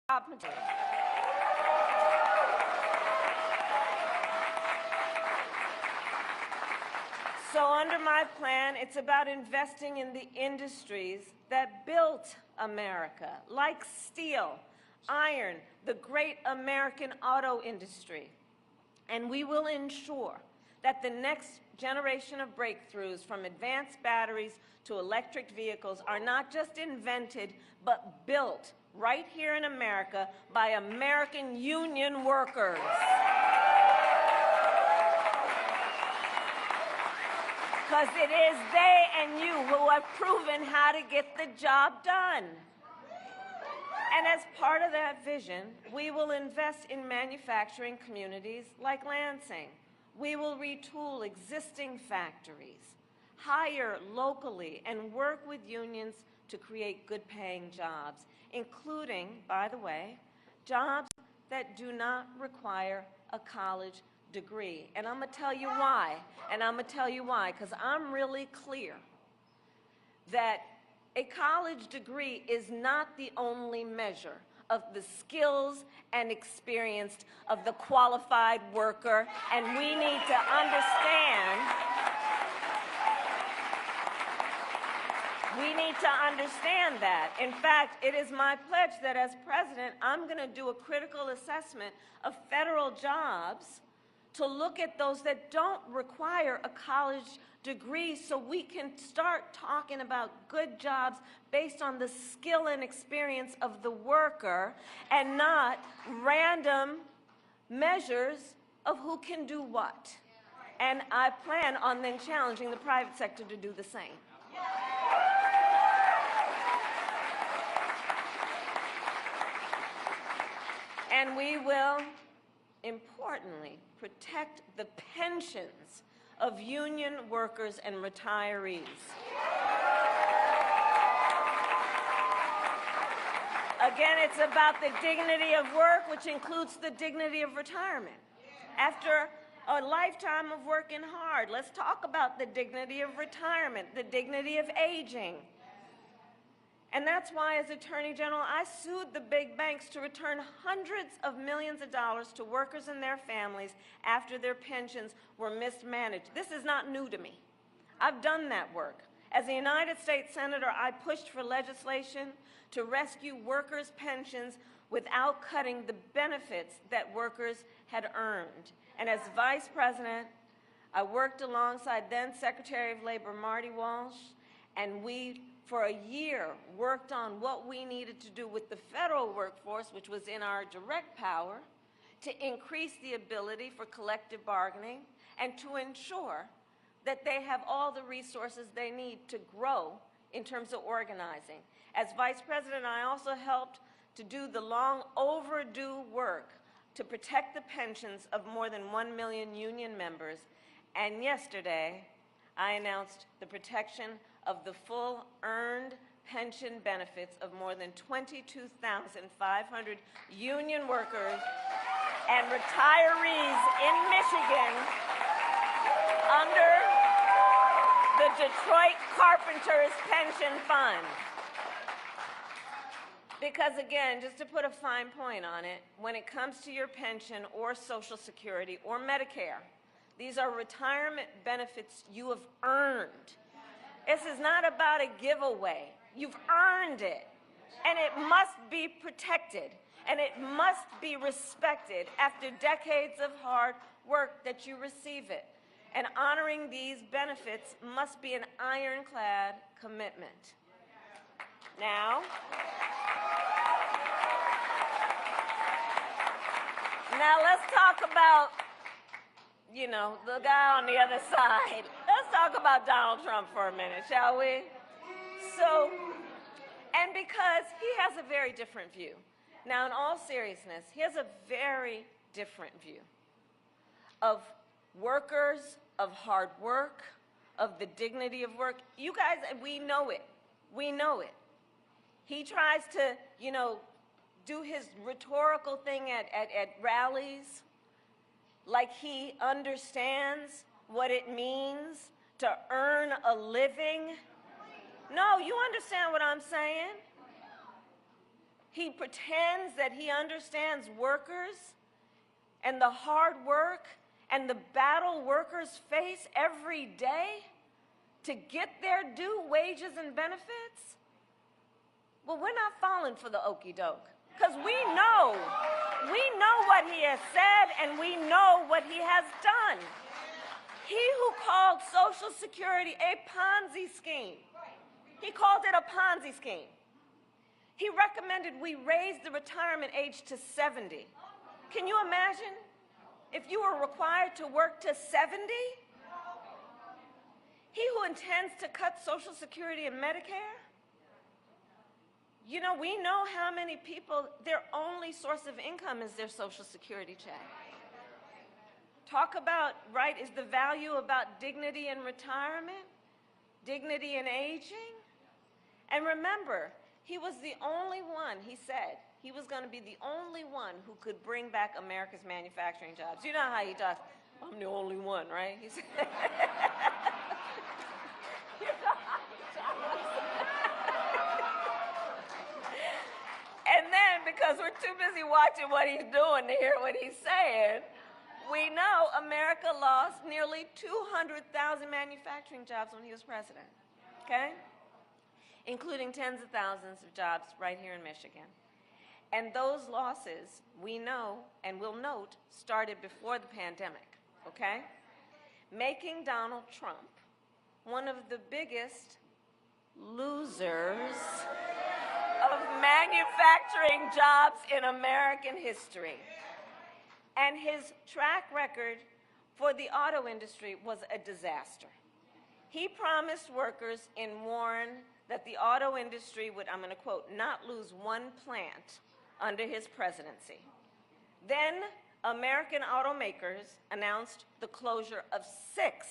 opportunity. So under my plan, it's about investing in the industries that built America, like steel, iron, the great American auto industry. And we will ensure that the next generation of breakthroughs, from advanced batteries to electric vehicles, are not just invented, but built right here in America by American union workers. Because it is they and you who have proven how to get the job done. And as part of that vision, we will invest in manufacturing communities like Lansing. We will retool existing factories, hire locally, and work with unions to create good-paying jobs, including, by the way, jobs that do not require a college degree. And I'm going to tell you why. And I'm going to tell you why, because I'm really clear that a college degree is not the only measure of the skills and experience of the qualified worker, and we need to understand that. In fact, it is my pledge that as president, I'm going to do a critical assessment of federal jobs to look at those that don't require a college degree, so we can start talking about good jobs based on the skill and experience of the worker and not random measures of who can do what. And I plan on then challenging the private sector to do the same. And we will, importantly, protect the pensions of union workers and retirees. Again, it's about the dignity of work, which includes the dignity of retirement. After a lifetime of working hard, let's talk about the dignity of retirement, the dignity of aging. And that's why, as Attorney General, I sued the big banks to return hundreds of millions of dollars to workers and their families after their pensions were mismanaged. This is not new to me. I've done that work. As a United States Senator, I pushed for legislation to rescue workers' pensions without cutting the benefits that workers had earned. And as Vice President, I worked alongside then Secretary of Labor Marty Walsh, and we, for a year, worked on what we needed to do with the federal workforce, which was in our direct power, to increase the ability for collective bargaining and to ensure that they have all the resources they need to grow in terms of organizing. As Vice President, I also helped to do the long overdue work to protect the pensions of more than 1 million union members. And yesterday, I announced the protection of the full earned pension benefits of more than 22,500 union workers and retirees in Michigan under the Detroit Carpenters Pension Fund. Because again, just to put a fine point on it, when it comes to your pension or Social Security or Medicare, these are retirement benefits you have earned. This is not about a giveaway. You've earned it, and it must be protected, and it must be respected after decades of hard work that you receive it. And honoring these benefits must be an ironclad commitment. Now let's talk about, you know, the guy on the other side. Let's talk about Donald Trump for a minute, shall we? So, and because he has a very different view. Now, in all seriousness, he has a very different view of workers, of hard work, of the dignity of work. You guys, we know it. We know it. He tries to, you know, do his rhetorical thing at rallies like he understands what it means to earn a living. No, you understand what I'm saying? He pretends that he understands workers and the hard work and the battle workers face every day to get their due wages and benefits. Well, we're not falling for the okey doke, because we know what he has said and we know what he has done. He who called Social Security a Ponzi scheme, he called it a Ponzi scheme. He recommended we raise the retirement age to 70. Can you imagine if you were required to work to 70? He who intends to cut Social Security and Medicare. You know, we know how many people, their only source of income is their Social Security check. Talk about, right, is the value about dignity in retirement, dignity in aging? And remember, he was the only one, he said, he was going to be the only one who could bring back America's manufacturing jobs. You know how he talks, I'm the only one, right? He said, you know how he talks. And then, because we're too busy watching what he's doing to hear what he's saying, we know America lost nearly 200,000 manufacturing jobs when he was president, okay? Including tens of thousands of jobs right here in Michigan. And those losses, we know and will note, started before the pandemic, okay? Making Donald Trump one of the biggest losers of manufacturing jobs in American history. And his track record for the auto industry was a disaster. He promised workers in Warren that the auto industry would, I'm going to quote, not lose one plant under his presidency. Then American automakers announced the closure of 6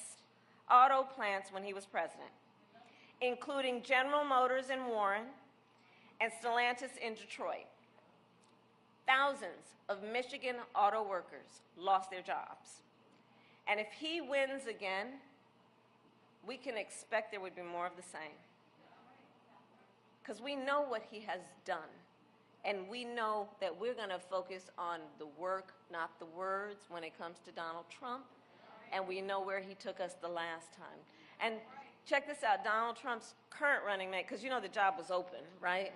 auto plants when he was president, including General Motors in Warren and Stellantis in Detroit. Thousands of Michigan auto workers lost their jobs. And if he wins again, we can expect there would be more of the same. Because we know what he has done. And we know that we're going to focus on the work, not the words, when it comes to Donald Trump. And we know where he took us the last time. And check this out, Donald Trump's current running mate, because you know the job was open, right?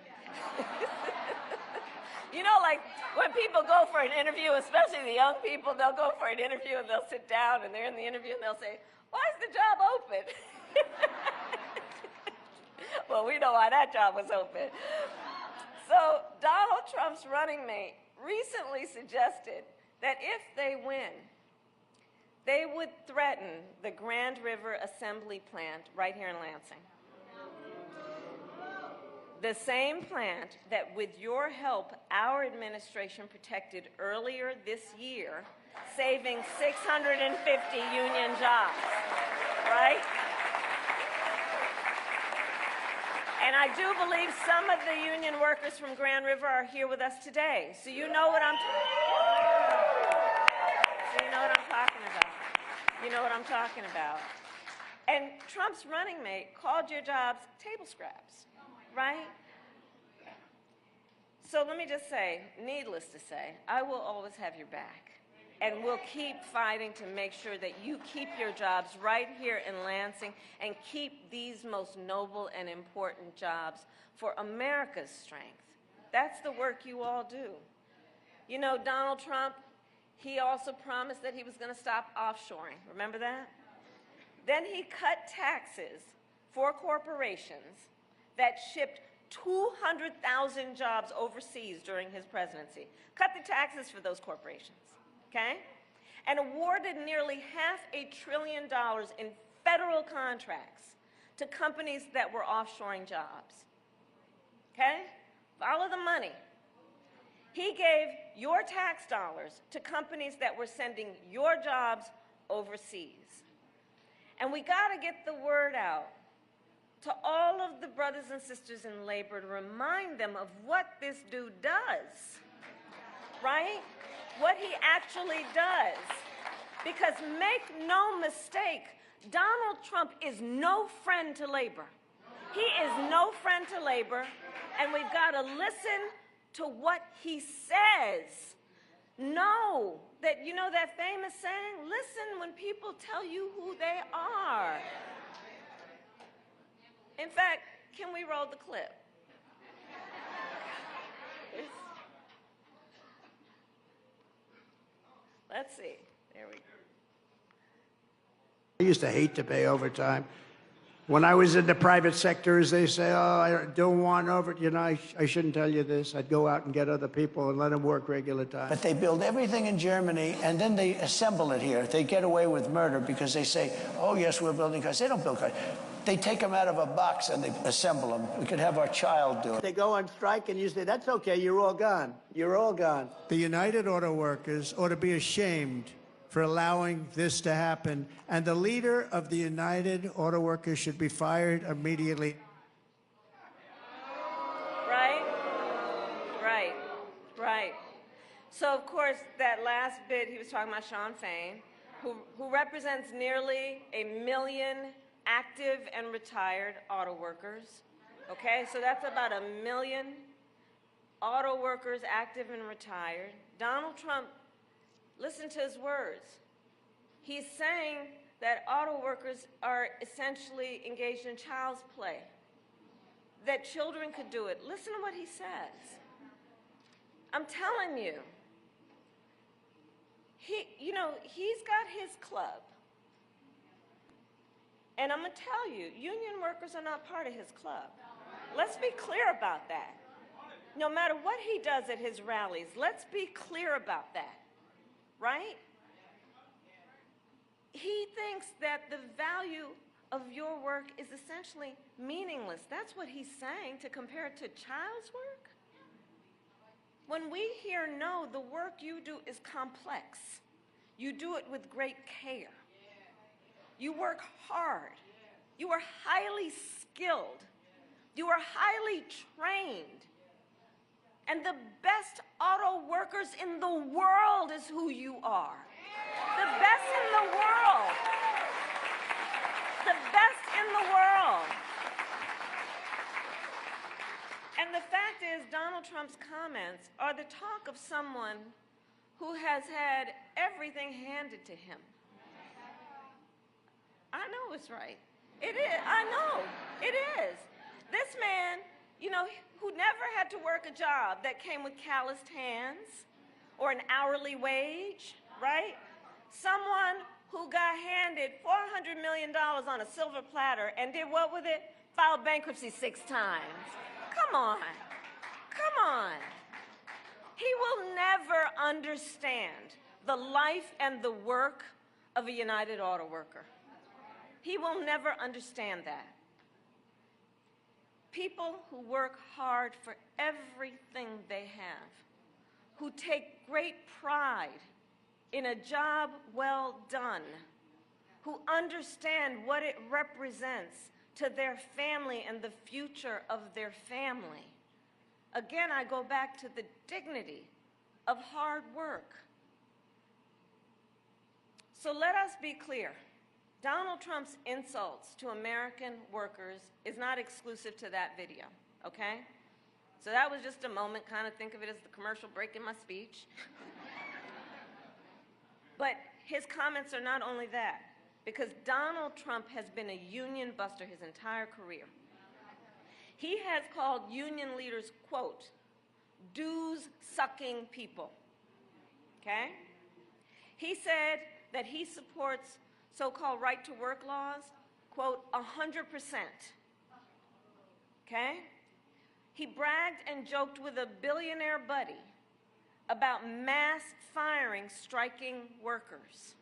You know, like when people go for an interview, especially the young people, they'll go for an interview and they'll sit down and they're in the interview and they'll say, why is the job open? Well, we know why that job was open. So Donald Trump's running mate recently suggested that if they win, they would threaten the Grand River Assembly plant right here in Lansing. The same plant that, with your help, our administration protected earlier this year, saving 650 union jobs, right? And I do believe some of the union workers from Grand River are here with us today. So you know what I'm talking about. You know what I'm talking about. And Trump's running mate called your jobs table scraps, right? So let me just say, needless to say, I will always have your back. And we'll keep fighting to make sure that you keep your jobs right here in Lansing and keep these most noble and important jobs for America's strength. That's the work you all do. You know, Donald Trump, he also promised that he was going to stop offshoring. Remember that? Then he cut taxes for corporations that shipped 200,000 jobs overseas during his presidency. Cut the taxes for those corporations. Okay? And awarded nearly $500 billion in federal contracts to companies that were offshoring jobs. Okay? Follow the money. He gave your tax dollars to companies that were sending your jobs overseas. And we got to get the word out to all of the brothers and sisters in labor to remind them of what this dude does, right? What he actually does. Because make no mistake, Donald Trump is no friend to labor. He is no friend to labor, and we've got to listen to what he says. Know that, you know that famous saying, listen when people tell you who they are. In fact, can we roll the clip? Let's see. There we go. I used to hate to pay overtime. When I was in the private sectors, they say, oh, I don't want over, you know, I shouldn't tell you this. I'd go out and get other people and let them work regular time. But they build everything in Germany, and then they assemble it here. They get away with murder because they say, oh, yes, we're building cars. They don't build cars. They take them out of a box and they assemble them. We could have our child do it. They go on strike and you say, that's okay, you're all gone. You're all gone. The United Auto Workers ought to be ashamed for allowing this to happen. And the leader of the United Auto Workers should be fired immediately. Right? Right. Right. So, of course, that last bit, he was talking about Shawn Fain, who represents nearly 1 million active and retired auto workers. Okay? So that's about 1 million auto workers, active and retired. Donald Trump, listen to his words. He's saying that auto workers are essentially engaged in child's play, that children could do it. Listen to what he says. I'm telling you, he's got his club. And I'm going to tell you, union workers are not part of his club. Let's be clear about that. No matter what he does at his rallies, let's be clear about that. Right? He thinks that the value of your work is essentially meaningless. That's what he's saying, to compare it to child's work. When we hear no, the work you do is complex. You do it with great care. You work hard. You are highly skilled. You are highly trained. And the best auto workers in the world is who you are. The best in the world. The best in the world. And the fact is, Donald Trump's comments are the talk of someone who has had everything handed to him. I know it's right. It is. I know. It is. This man, who never had to work a job that came with calloused hands or an hourly wage, right? Someone who got handed $400 million on a silver platter and did what with it? Filed bankruptcy 6 times. Come on. Come on. He will never understand the life and the work of a United Auto Worker. He will never understand that. People who work hard for everything they have, who take great pride in a job well done, who understand what it represents to their family and the future of their family. Again, I go back to the dignity of hard work. So let us be clear. Donald Trump's insults to American workers is not exclusive to that video, okay? So that was just a moment, kind of think of it as the commercial break in my speech. But his comments are not only that, because Donald Trump has been a union buster his entire career. He has called union leaders, quote, dues-sucking people, okay? He said that he supports so-called right-to-work laws, quote, 100%, okay? He bragged and joked with a billionaire buddy about mass firing striking workers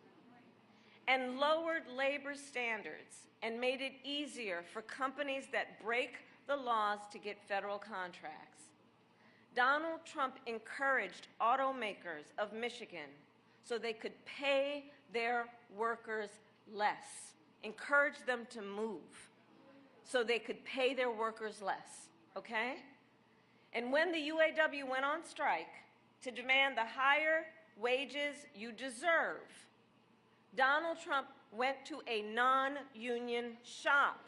and lowered labor standards and made it easier for companies that break the laws to get federal contracts. Donald Trump encouraged automakers of Michigan so they could pay their workers less, encouraged them to move so they could pay their workers less, okay? And when the UAW went on strike to demand the higher wages you deserve, Donald Trump went to a non-union shop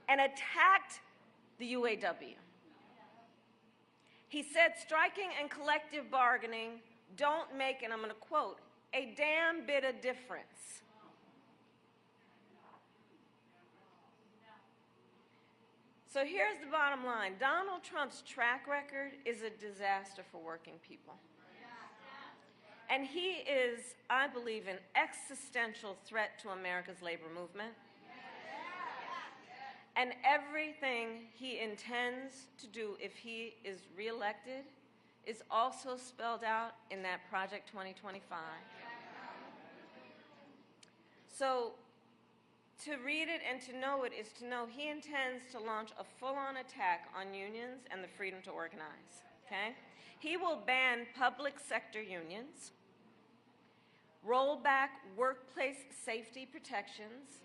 and attacked the UAW. He said striking and collective bargaining don't make, and I'm going to quote, a damn bit of difference. So here's the bottom line. Donald Trump's track record is a disaster for working people. And he is, I believe, an existential threat to America's labor movement. And everything he intends to do if he is reelected is also spelled out in that Project 2025. So to read it and to know it is to know he intends to launch a full-on attack on unions and the freedom to organize, okay? He will ban public sector unions, roll back workplace safety protections.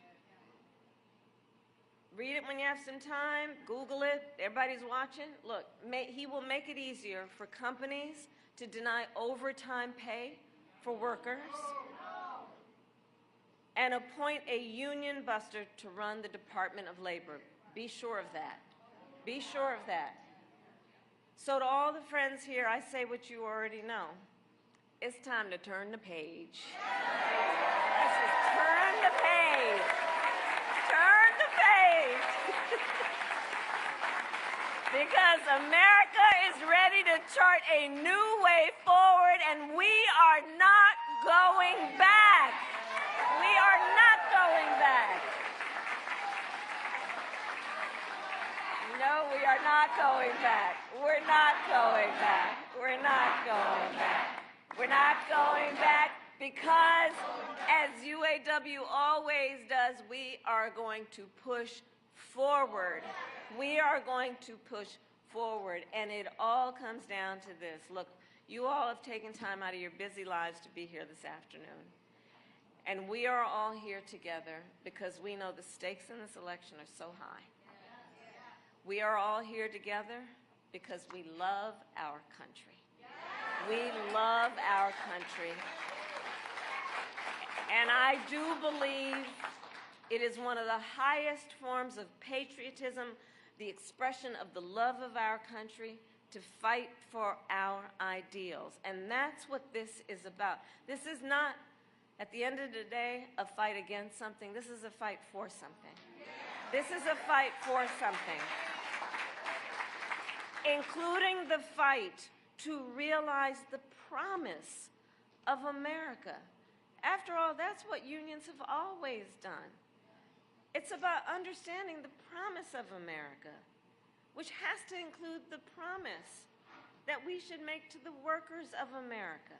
Read it when you have some time, Google it, everybody's watching. Look, he will make it easier for companies to deny overtime pay for workers and appoint a union buster to run the Department of Labor. Be sure of that. Be sure of that. So to all the friends here, I say what you already know. It's time to turn the page. Let's just turn the page. Turn the page. Because America is ready to chart a new way forward, and we are not going back. We are not going back. No, we are not going back. We're not going back. We're not going back. We're not going back because, as UAW always does, we are going to push forward. We are going to push forward, and it all comes down to this. Look, you all have taken time out of your busy lives to be here this afternoon. And we are all here together because we know the stakes in this election are so high. We are all here together because we love our country. We love our country. And I do believe it is one of the highest forms of patriotism, the expression of the love of our country, to fight for our ideals. And that's what this is about. This is not, at the end of the day, a fight against something. This is a fight for something. This is a fight for something, including the fight to realize the promise of America. After all, that's what unions have always done. It's about understanding the promise of America, which has to include the promise that we should make to the workers of America.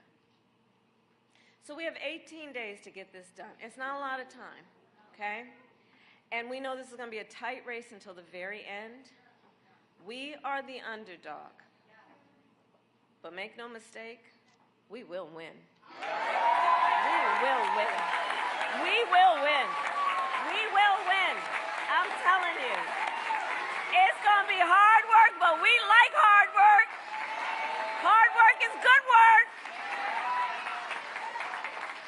So we have 18 days to get this done. It's not a lot of time, okay? And we know this is going to be a tight race until the very end. We are the underdog. But make no mistake, we will win. We will win. We will win. We will win. I'm telling you. It's going to be hard work, but we like hard work. Hard work is good work.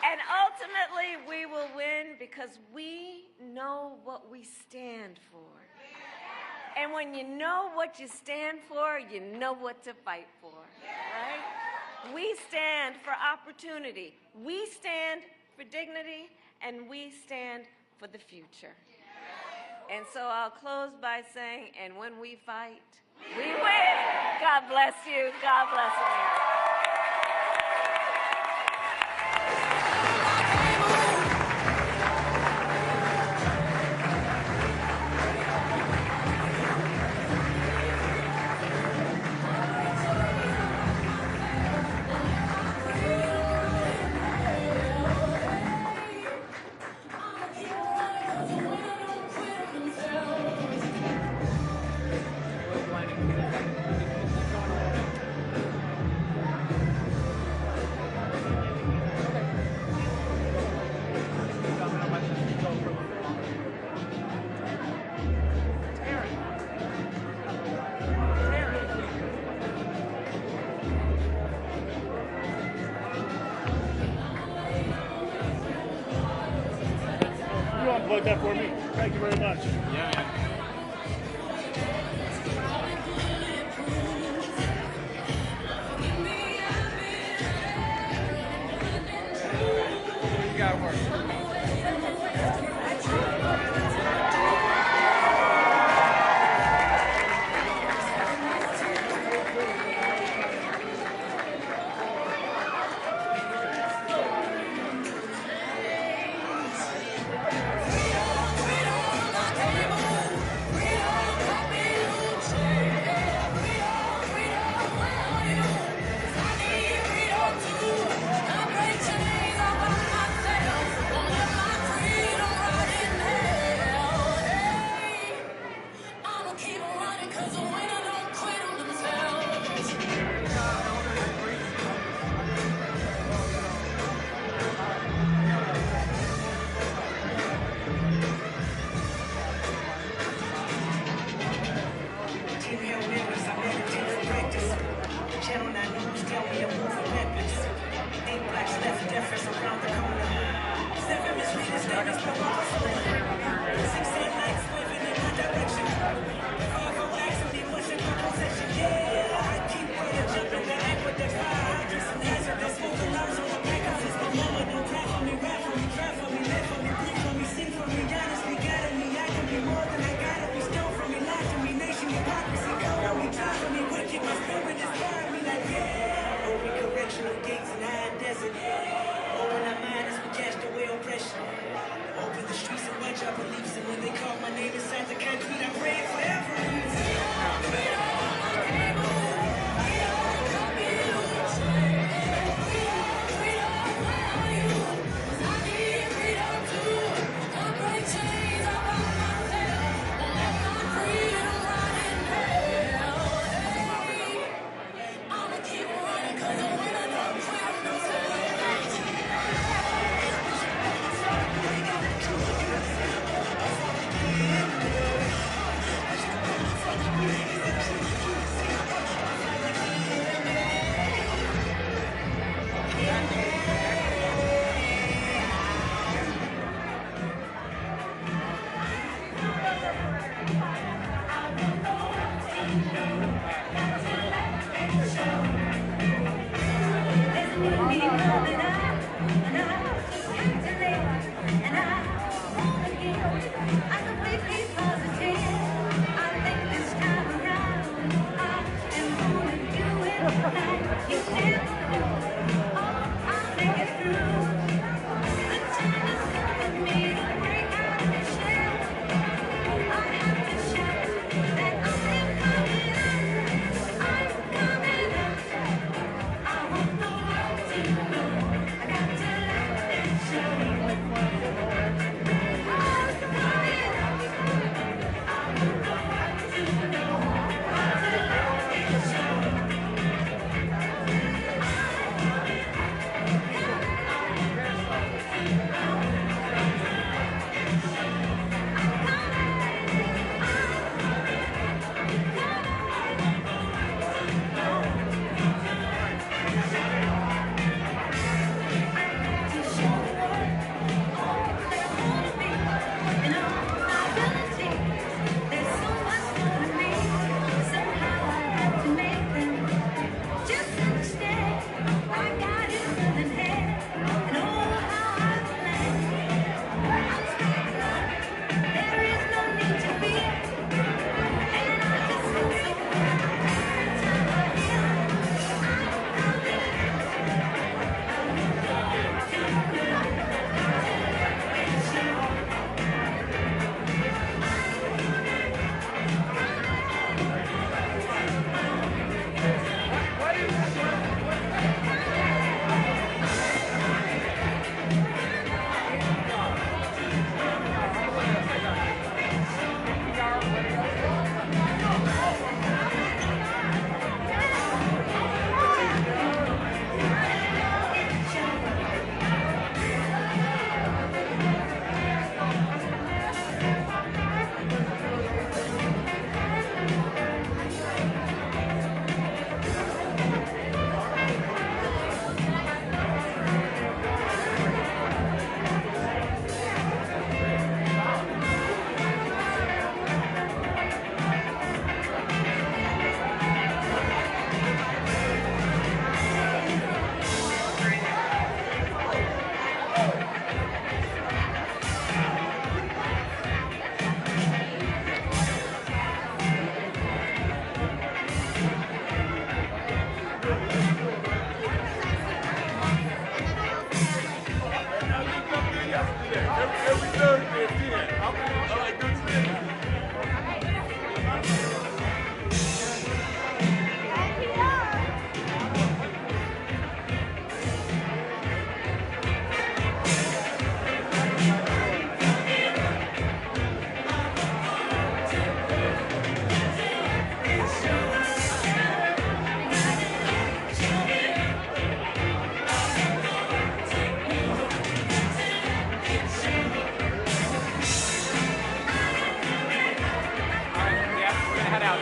And ultimately, we will win because we know what we stand for. And when you know what you stand for, you know what to fight for, right? We stand for opportunity. We stand for dignity, and we stand for the future. And so I'll close by saying, and when we fight, we win. God bless you. God bless America. Unplug that for me. Thank you very much. Yeah, man. gotta work.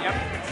Yep.